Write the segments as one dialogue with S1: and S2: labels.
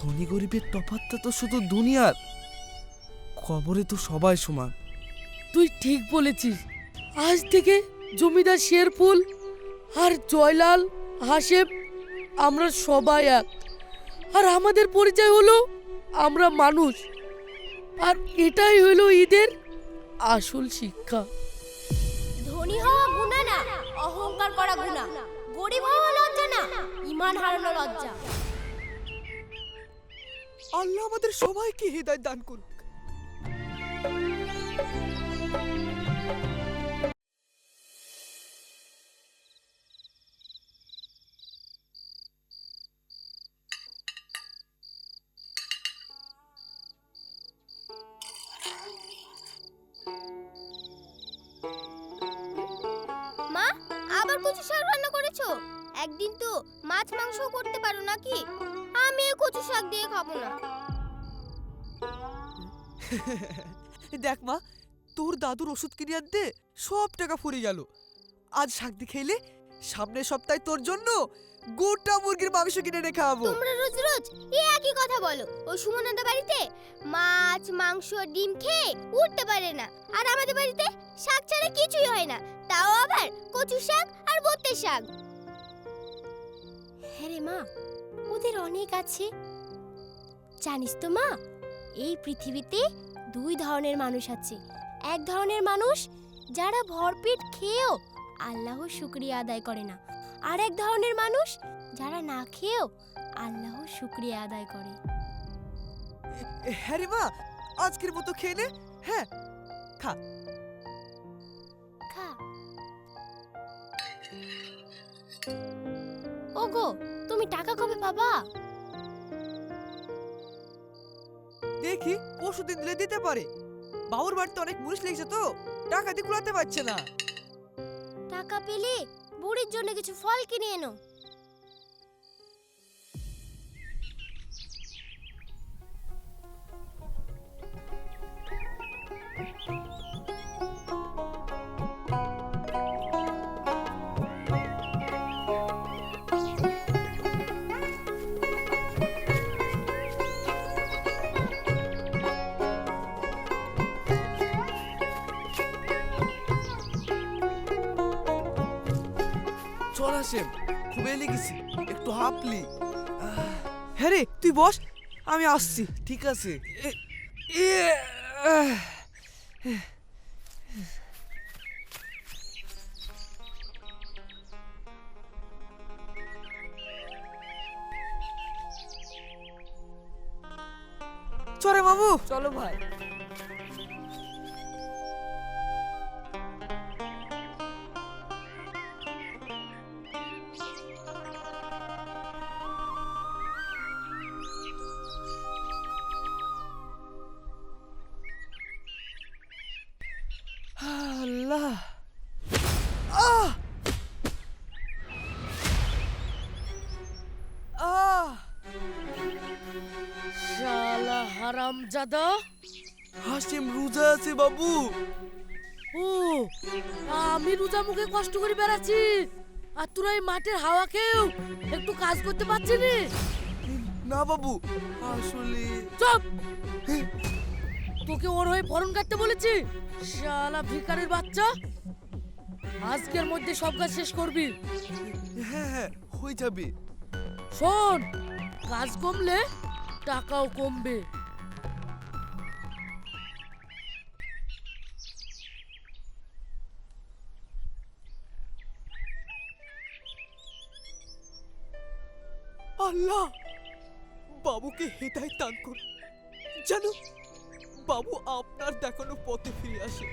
S1: ধনী গরিবের তফাৎটা তো শুধু দুনিয়ার, কবরে তো সবাই সমান।
S2: তুই ঠিক বলেছিস। আজ থেকে জমিদার শেরফুল আর জয়লাল, হাসেম, আমরা সবাই এক। আর আমাদের পরিচয় হলো আমরা মানুষ। আর এটাই হলো ঈদের আসল শিক্ষা।
S3: ধনী হওয়া গুনাহ না, অহংকার করা গুনাহ। গরিব হওয়া লজ্জা না, ঈমান হারানো লজ্জা।
S4: আল্লাহ আমাদের সবাইকে হেদায়েত দান করুক।
S3: মা, আবার কচু শাক রান্না করেছো? একদিন তো মাছ মাংস করতে পারো নাকি? আমি এই কচু শাক দিয়ে খাবো না।
S4: দেখ মা, তোর দাদুর ওষুধ কিনে আনতে সব টাকা ফুরিয়ে গেল। আজ শাক দিয়ে খেলে সামনের সপ্তাহে তোর জন্য গোটা মুরগির মাংস কিনে রেখে খাবো।
S3: তোমরা রোজ রোজ এই একই কথা বলো। ওই সুমনদা বাড়িতে মাছ মাংস ডিম খেয়ে উঠতে পারে না, আর আমাদের বাড়িতে শাক ছাড়া কিছুই হয় না, তাও আবার কচু শাক আর বত্তে শাক। হ্যাঁ রে মা, ওদের অনেক আছে। জানিস তো মা, এই পৃথিবীতে দুই ধরনের মানুষ আছে। এক ধরনের মানুষ যারা ভরপেট খেয়েও আল্লাহর শুকরিয়া আদায় করে না, আর এক ধরনের মানুষ যারা না খেয়েও আল্লাহর শুকরিয়া আদায় করে।
S4: হ্যাঁ রে মা, আজকের মতো খেয়ে নে। হ্যাঁ, খা।
S3: খা। ওগো, তুমি টাকা কবে পাবা?
S4: দেখি পরশুদিন দিলে দিতে পারে। বাবুর বাড়িতে অনেক মুনিশ লেগেছে তো, টাকা দিয়ে কুলাতে পারছে না।
S3: টাকা পেলে বুড়ির জন্য কিছু ফল কিনে এনো।
S1: চল হাসেম, খুব লেগেছি, একটু হাঁপলি।
S4: হ্যাঁ রে, তুই বস, আমি আসছি।
S1: ঠিক আছে।
S4: চরে বাবু।
S2: চলো ভাই।
S4: আল্লাহ,
S2: শালা হারামজাদা।
S1: হাসেম রোজা আছে বাবু।
S2: ও, আমি রোজা মুখে কষ্ট করে বেড়াচ্ছি, আর তোরা এই মাঠের হাওয়া খেয়েও একটু কাজ করতে পারছিস না?
S1: না বাবু, আসলে
S2: চুপ! তোকে ওর হয়ে ফরন কাটতে বলেছি? শালা ভিখারির বাচ্চা, আজকের মধ্যে সব কাজ শেষ করবি।
S1: হ্যাঁ হ্যাঁ হয়ে যাবে।
S2: শোন, কাজ কমলে টাকাও কমবে।
S4: আল্লাহ বাবুকে হেদায়েত দান করুন, জানো বাবু আপনার দেখানো পথে ফিরে আসে।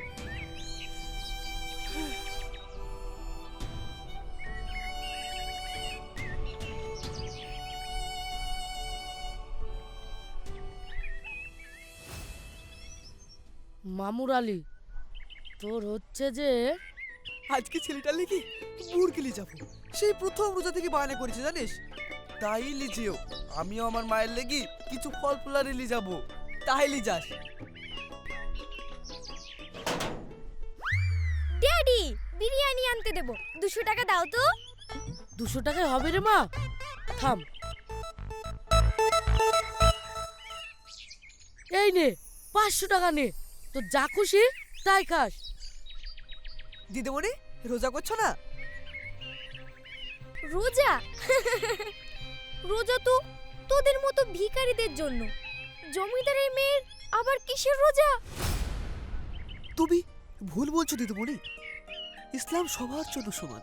S2: মামুর আলী, তোর হচ্ছে যে
S4: আজকে ছেলেটা লেগে মুরগিলি যাবো, সেই প্রথম রোজা থেকে বায়না করেছে জানিস।
S1: তাই লিজিও, আমিও আমার মায়ের লেগে কিছু ফল ফুলারি লি যাবো।
S4: তাইলে যাস।
S3: ড্যাডি, বিরিয়ানি আনতে দেবো, 200 টাকা দাও তো।
S2: 200 টাকায় হবে রে মা? থাম। এই নে 500 টাকা নে, তো যা খুশি তাই খাস।
S4: দিদিমণি রোজা করছো না?
S3: রোজা? রোজা তো তোদের মতো ভিখারিদের জন্য, জমিদারের মেয়ের আবার কিসের রোজা?
S4: তুমি ভুল বলছো দিদিমণি। ইসলাম সবার জন্য সমান।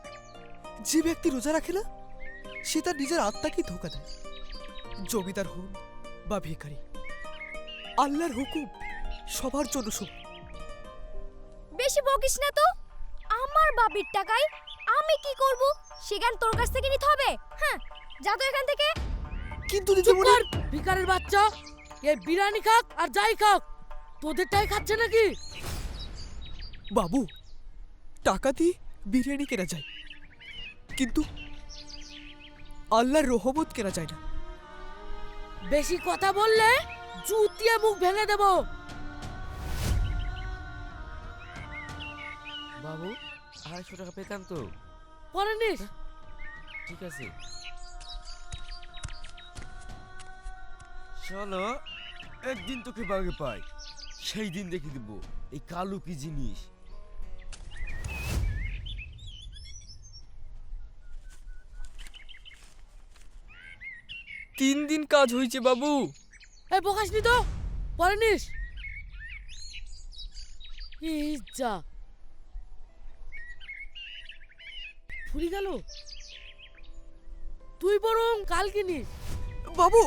S4: যে ব্যক্তি রোজা রাখে না সে তার নিজের আত্মাকে ধোঁকা দেয়। জমিদার হন বা ভিখারি, আল্লাহর হুকুম সবার জন্য সমান।
S3: বেশি বকিস না তো। আমার বাবির টাকায় আমি কি করব সে জ্ঞান তোর কাছ থেকে নিতে হবে? হ্যাঁ, যা তো এখান থেকে।
S4: কিন্তু
S2: চুপ
S4: দিদিমণি,
S2: কর ভিখারির বাচ্চা, এই বিরিয়ানি খাক আর যাই খাক, তোদেরটাই খাচ্ছে নাকি?
S4: বাবু টাকা দিয়ে বিরিয়ানি কেনা যায়, কিন্তু আল্লাহর রহমত কেনা যায় না।
S2: বেশি কথা বললে জুতিয়ে মুখ ভেঙে দেব।
S1: বাবু 250 টাকা পেতাম তো।
S2: পরে নিস।
S1: ঠিক আছে চলো, একদিন তোকে বাগে পাই, সেই দিন দেখে দিব এই কালু কি জিনিস। তিন দিন কাজ হয়েছে বাবু।
S2: এই বকাস নি তো, পরে নিস। এই যা ফুরি গেল, তুই বরং কাল কিনিস।
S4: বাবু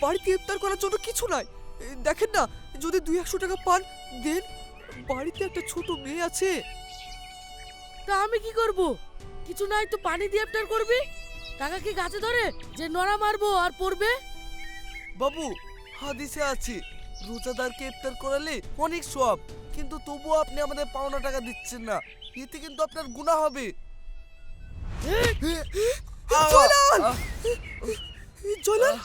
S4: বাড়িতে ইফতার করার জন্য কিছু নাই। দেখেন না, যদি 200 টাকা পান দেন। বাড়িতে একটা ছোট মেয়ে আছে।
S2: তা আমি কি করব? কিছু নাই তো পানি দিয়ে ইফতার করবি? টাকা কি গাছে ধরে যে নড়া মারবো আর পড়বে?
S5: বাবু হাদিসে আছে রোজাদারকে ইফতার করালে অনেক সওয়াব, কিন্তু তবুও আপনি আমাদের পাওনা টাকা দিচ্ছেন না, এতে কিন্তু আপনার গুনাহ হবে।
S4: জয়লাল! জয়লাল!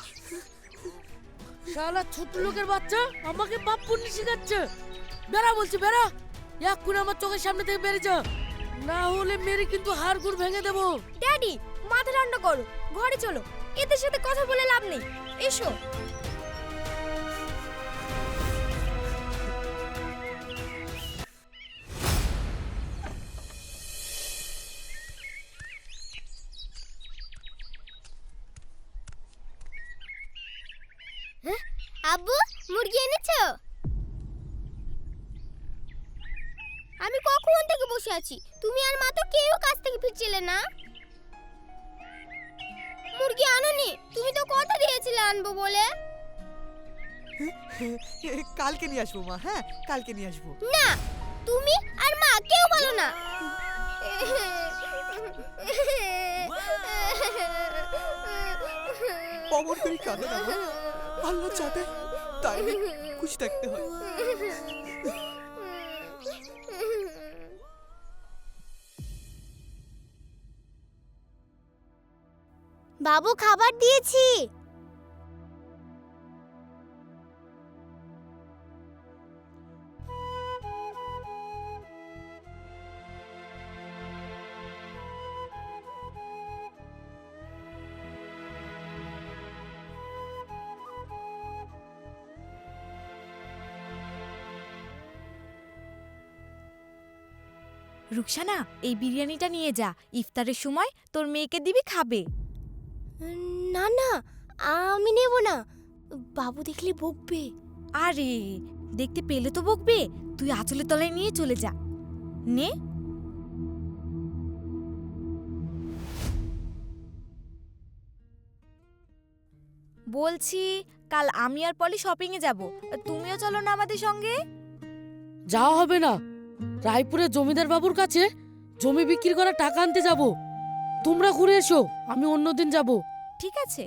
S2: শালা ছোট লোকের বাচ্চা আমাকে বাপ পুণ্য শিখাচ্ছে। বেড়া বলছি বেড়া, এক্ষুনি আমার চোখের সামনে থেকে বেরিয়ে যা, না হলে মেরে কিন্তু হাড়গুড় ভেঙে দেবো।
S3: ড্যাডি মাথা ঠান্ডা করো, ঘরে চলো, এদের সাথে কথা বলে লাভ নেই। এসো। আব্বু মুরগি এনেছো? আমি কখন থেকে বসে আছি, তুমি আর মা তো কেউ কাছ থেকে ফিরছিলে না। মুরগি আনোনি? তুমি তো কথা দিয়েছিলে আনবো বলে।
S4: কালকে নিয়ে আসবো মা। হ্যাঁ কালকে নিয়ে আসবো।
S3: না, তুমি আর মা কেউ বলো না।
S4: অমর করে কাঁদে না মা। আল্লাহ চাটে তাই খুশি থাকতে হয়।
S3: বাবু খাবার দিয়েছি।
S6: রুকসানা, এই বিরিয়ানিটা নিয়ে যা, ইফতারের সময় তোর মেয়েকে দিবি, খাবে।
S3: না না, আমি নেব না, বাবু দেখলে বকবে।
S6: আরে দেখতে পেলে তো বকবে, তুই আঁচলের তলায় নিয়ে চলে যা। নে। বলছি কাল আমি আর পলি শপিং এ যাব, তুমিও চলো না আমাদের সঙ্গে?
S2: যাওয়া হবে না, রায়পুরের জমিদার বাবুর কাছে জমি বিক্রি করা টাকা আনতে যাব। তোমরা ঘুরে এসো, আমি অন্যদিন যাব।
S6: ঠিক আছে।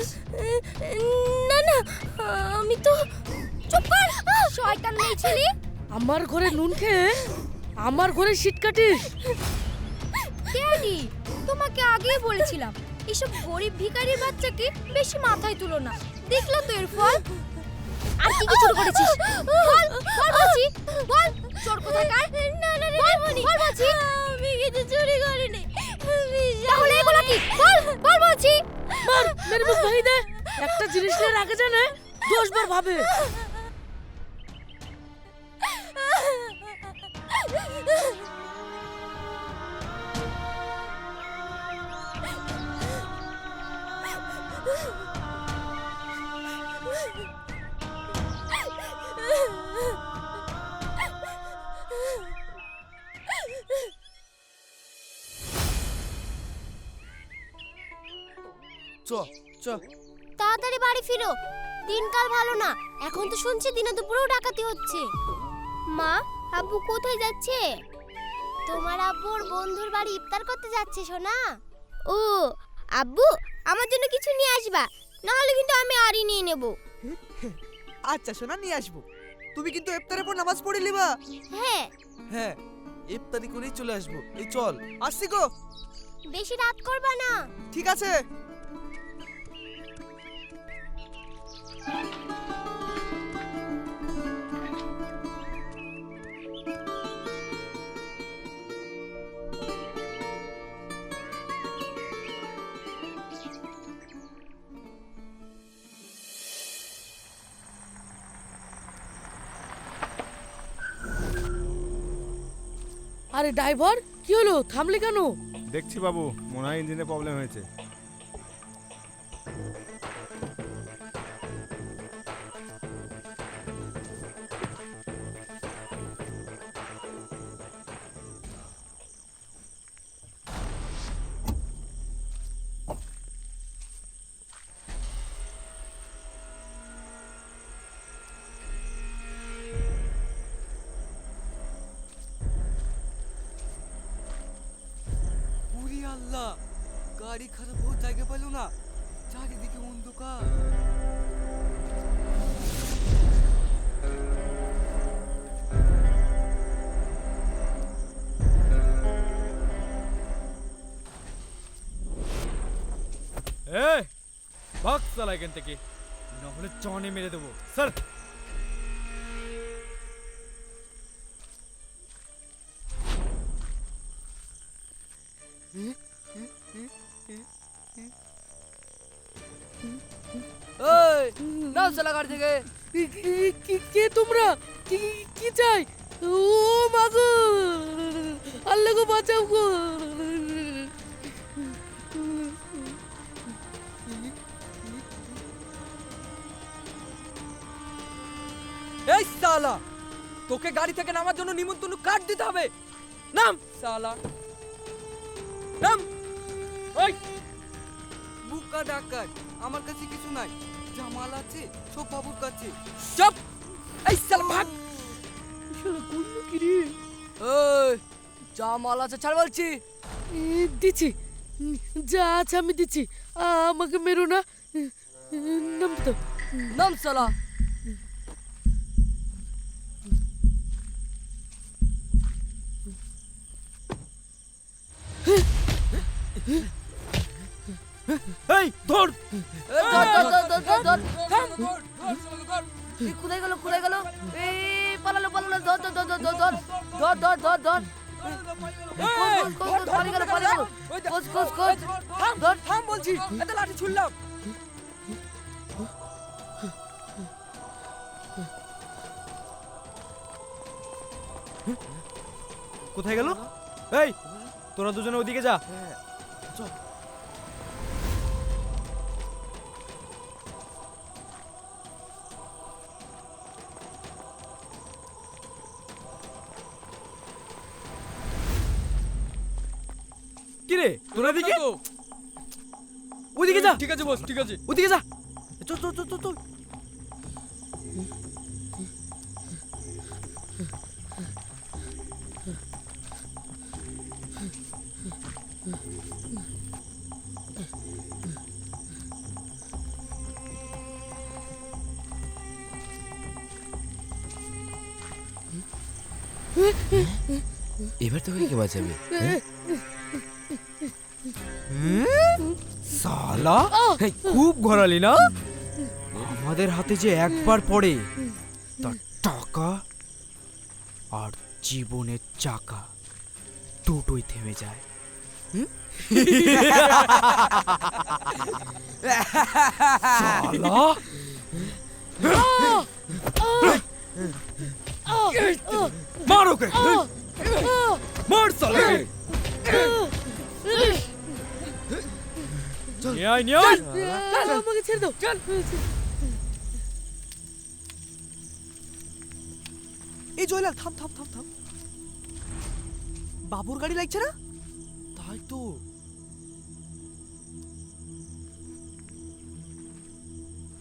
S2: বলছিস?
S3: না না, আমি তো চুপ কর। শয়তান মেয়ে ছেলে।
S2: আমার ঘরে নুন খেয়ে আমার ঘরে শীত কাটিস?
S6: ড্যাডি, তোমাকে আগেই বলেছিলাম এসব গরিব ভিখারির বাচ্চাকে বেশি মাথায় তুলো না। দেখলা তো এর ফল।
S3: আর কি কি চুরি করেছিস?
S6: বল বল বলছি, বল চোর কোথাকার।
S3: না না না,
S6: বল বলছি।
S3: আমি কিছু চুরি করিনি।
S6: তাহলে এগুলো কি? বল বল বলছি।
S2: মার, মেরে মুখ ভাই দে। একটা জিনিস নিয়ে রাখে জানে 10 বার ভাবে।
S5: চ চ।
S3: তাড়াতাড়ি বাড়ি ফিরো, দিনকাল ভালো না। এখন তো শুনছি দিনে দুপুরেও ডাকাতি হচ্ছে। মা, আব্বু কোথায় যাচ্ছে? তোমার আব্বুর বন্ধুর বাড়ি ইফতার করতে যাচ্ছে সোনা। ও আব্বু, আমার জন্য কিছু নিয়ে আসবা, না হলে কিন্তু আমি আরই নিয়ে নেব।
S4: আচ্ছা সোনা, নিয়ে আসবো। তুমি কিন্তু ইফতারের পর নামাজ পড়ে নিবা।
S3: হ্যাঁ,
S5: হ্যাঁ, ইফতারি করেই চলে আসবো। এই চল।
S4: আসছি গো।
S3: বেশি রাত করবা না।
S4: ঠিক আছে।
S2: আরে ড্রাইভার, কি হলো? থামলি কেন?
S7: দেখছি বাবু, মনে হয় ইঞ্জিনে প্রবলেম হয়েছে।
S8: ওরে আল্লাহ, গাড়ি খারাপ হওয়ার জায়গা পেল না, চারিদিকে অন্ধকার।
S1: ভাগ চালা এখান থেকে, না হলে চনে মেরে দেবো। স্যার,
S8: এই নাও চালা গাড়ি থেকে।
S2: কে তোমরা? কি চাই? ও মাগো, আল্লাহ গো, বাঁচাও গো।
S8: এই সালা, তোকে গাড়ি থেকে নামার জন্য নিমন্ত্রণ কার্ড দিতে হবে। নাম সালা, নাম। ওই বুকা ডাকাত, আমার কাছে কিছু নাই, জামাল আছে সব বাবুর কাছে। চুপ। এই সালা ভাগ।
S2: শালা করলো কি রে?
S8: ওই জামাল আছে ছাড় বলছি।
S2: দিচ্ছি, যা আছে আমি দিচ্ছি। আমাকে মেরো না। নাম তো।
S8: নাম সালা।
S1: এই ধর।
S6: কোথায় গেল কোথায় গেল? এই পালালো পালালো, ধর ধর ধর ধর ধর ধর ধর ধর ধর। পানি গেল পানি গেল। Coach coach coach.
S8: ধর থাম বলছি, এত লাঠি ছুড়লাম।
S1: কোথায় গেল? এই, তোরা দুজনে ওদিকে যা। কি রে, তোরা দিকে ওদিকে যা।
S8: ঠিক আছে বস, ঠিক আছে।
S1: ওদিকে যা। চল চল চল চল চল। এবার তোকে কে বাঁচাবে?
S4: সালা খুব ঘোরালি না? আমাদের হাতে যে একবার পড়ে তার টাকা আর জীবনের চাকা দুটোই থেমে যায়। সালা মার ওকে, মার সালাকে। নিয়ে আয়, নিয়ে আয়।
S2: আমাকে ছেড়ে দাও।
S4: এই জয়লাল থাম থাম থাম থাম, বাবুর গাড়ি লাগছে না?
S5: তাই তো।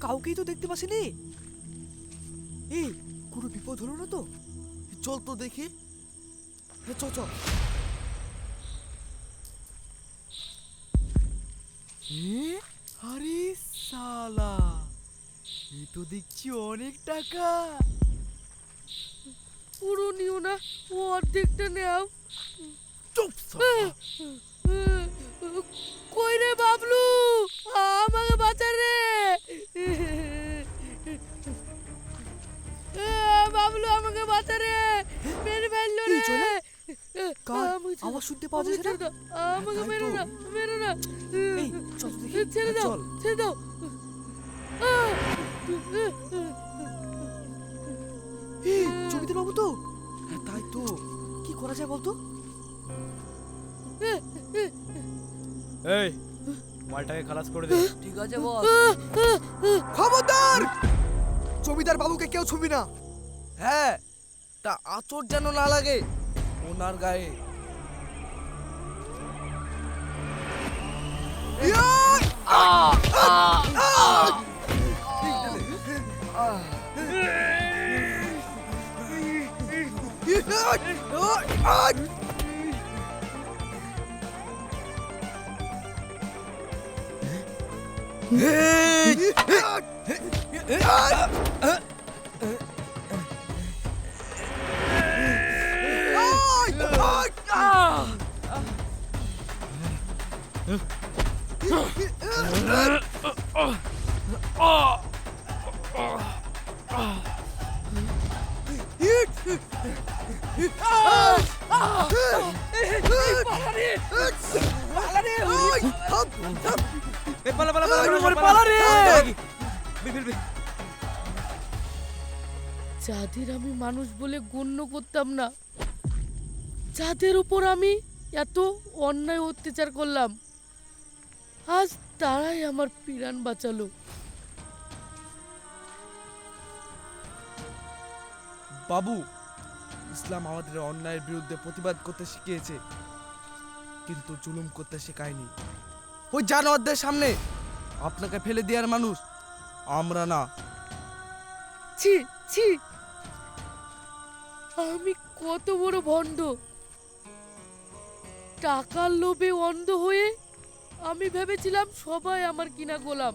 S4: কাউকেই তো দেখতে পাসিনি। এই কোনো বিপদ হলো না তো?
S5: চল তো দেখি।
S4: হ্যাঁ চল চল। আরে সালা, এই তো দেখছি অনেক টাকা।
S2: পুরো নিও না, ও অর্ধেকটা নেও।
S5: চুপ শালা।
S2: কই রে বাবলু, আমাকে বাঁচা রে। বাবলু আমাকে বাঁচা রে, মেরে ফেললো রে।
S4: কার
S2: আমাকে ছেড়ে
S4: আওয়াজ শুনতে পাওয়া যাচ্ছে না?
S2: দাও, আমাকে
S5: তাই
S2: মেরো
S5: তো।
S2: না, মেরো না।
S4: এই চল তো দেখি।
S2: ছেড়ে দাও,
S4: চল।
S2: ছেড়ে দাও।
S4: এই জমিদার বাবু তো।
S5: হ্যাঁ, তাই তো।
S4: কি করা যায় বলতো?
S7: এই মালটাকে খালাস করে দে।
S8: ঠিক আছে বস।
S4: খবরদার, জমিদার বাবুকে কেউ ছুবি না।
S5: হ্যাঁ, তা আচর যেন না লাগে ওনার গায়ে।
S2: যাদের আমি মানুষ বলে গণ্য করতাম না, যাদের উপর আমি এত অন্যায় অত্যাচার করলাম, আজ তারাই আমার প্রাণ বাঁচালো।
S5: বাবু, ইসলাম আমাদের অন্যায়ের বিরুদ্ধে প্রতিবাদ করতে শিখিয়েছে, কিন্তু জুলুম করতে শেখায়নি। ওই জানোয়ারদের সামনে আপনাকে ফেলে দেওয়ার মানুষ আমরা না।
S2: ছি ছি, আমি কত বড় ভণ্ড! টাকার লোভে অন্ধ হয়ে আমি ভেবেছিলাম সবাই আমার কিনা গোলাম।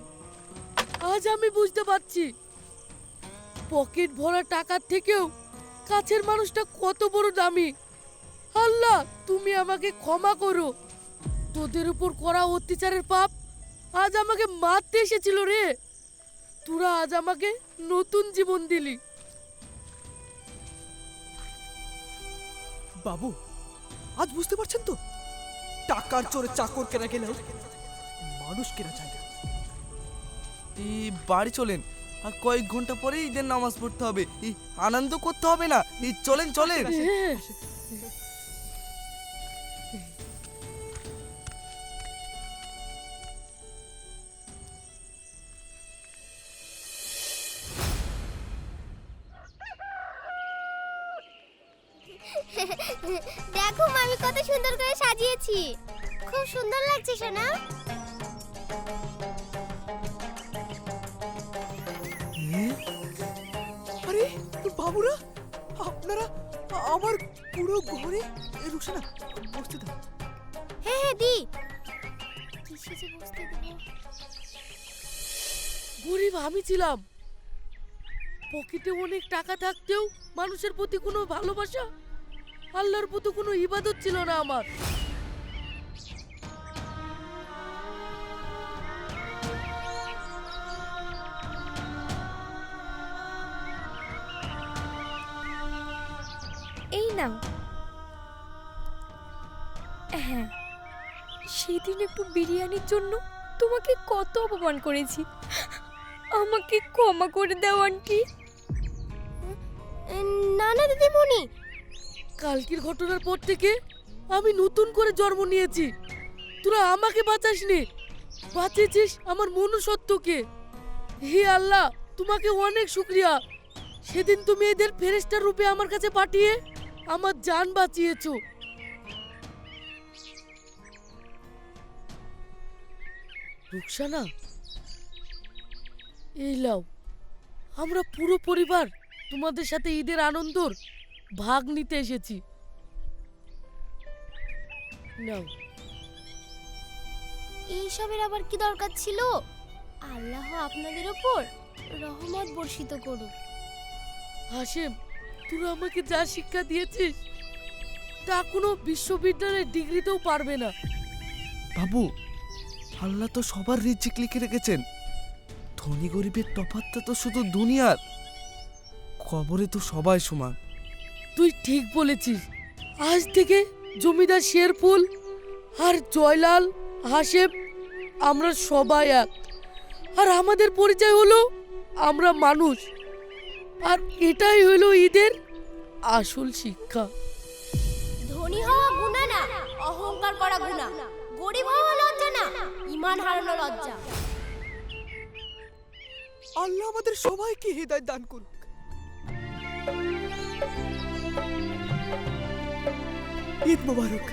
S2: আজ আমি বুঝতে পারছি পকেট ভরা টাকার থেকেও কাছের মানুষটা কত বড় দামি। আল্লাহ, তুমি আমাকে ক্ষমা করো। তোদের উপর করা অত্যাচারের পাপ আজ আমাকে মারতে এসেছিল রে। তোরা আজ আমাকে নতুন জীবন দিলি।
S4: বাবু, আজ বুঝতে পারছেন তো, টাকার চোরে চাকর কেনা গেলেও মানুষ কেনা যায় না।
S5: এই বাড়ি চলেন, আর কয়েক ঘন্টা পরেই ঈদের নামাজ পড়তে হবে। এই আনন্দ করতে হবে না? এই চলেন চলেন।
S2: হ্যাঁ।
S3: দেখো মামি কত সুন্দর করে সাজিয়েছি, খুব সুন্দর লাগছে সোনা।
S4: আরে বাবুরা, আপনারা আমার পুরো ঘরে। রুকসানা, বসতে দাও।
S3: হ্যাঁ হ্যাঁ দি, কিসে যে বসতে দেব।
S2: গরিব আমি ছিলাম, পকেটে অনেক টাকা থাকতেও মানুষের প্রতি কোনো ভালোবাসা আল্লাহর প্রতি কোনো ইবাদত ছিল না আমার।
S6: এই নাও। হ্যাঁ, সেদিন একটু বিরিয়ানির জন্য তোমাকে কত অপমান করেছি, আমাকে ক্ষমা করে দাও আন্টি।
S3: না না দিদিমণি,
S2: কালকের ঘটনার পর থেকে আমি নতুন করে জন্ম নিয়েছি। তোরা আমাকে বাঁচাসনি, বাঁচিয়েছিস আমার মনুষ্যত্বকে। হে আল্লাহ, তোমাকে অনেক শুকরিয়া। সেদিন তুমি এদের ফেরেশতার রূপে আমার কাছে পাঠিয়ে আমার জান বাঁচিয়েছো। রুকসানা, এই লাও, আমরা পুরো পরিবার তোমাদের সাথে ঈদের আনন্দর ভাগ নিতে এসেছি। নাও।
S3: এইসবের আবার কি দরকার ছিল? আল্লাহ আপনাদের ওপর রহমত বর্ষিত করুক।
S2: হাসেম, তোরা আমাকে যা শিক্ষা দিয়েছিস তা কোনো বিশ্ববিদ্যালয়ের ডিগ্রিতেও পারবে না।
S5: বাবু, আল্লাহ তো সবার রিজিক লিখে রেখেছেন। ধনী গরিবের তফাৎটা তো শুধু দুনিয়ার, কবরে তো সবাই সমান।
S2: তুই ঠিক বলেছিস। আজ থেকে জমিদার শেরফুল আর জয়লাল, হাসেম, আমরা সবাই এক। আর আমাদের পরিচয় হলো আমরা মানুষ। আর এটাই হলো ঈদের আসল শিক্ষা।
S3: ধনী হওয়া গুনাহ না, অহংকার করা গুনাহ। গরিব হওয়া লজ্জা না, ঈমান হারানো লজ্জা।
S4: আল্লাহ আমাদের সবাইকে হৃদয় দান করুক। ঈদ মোবারক।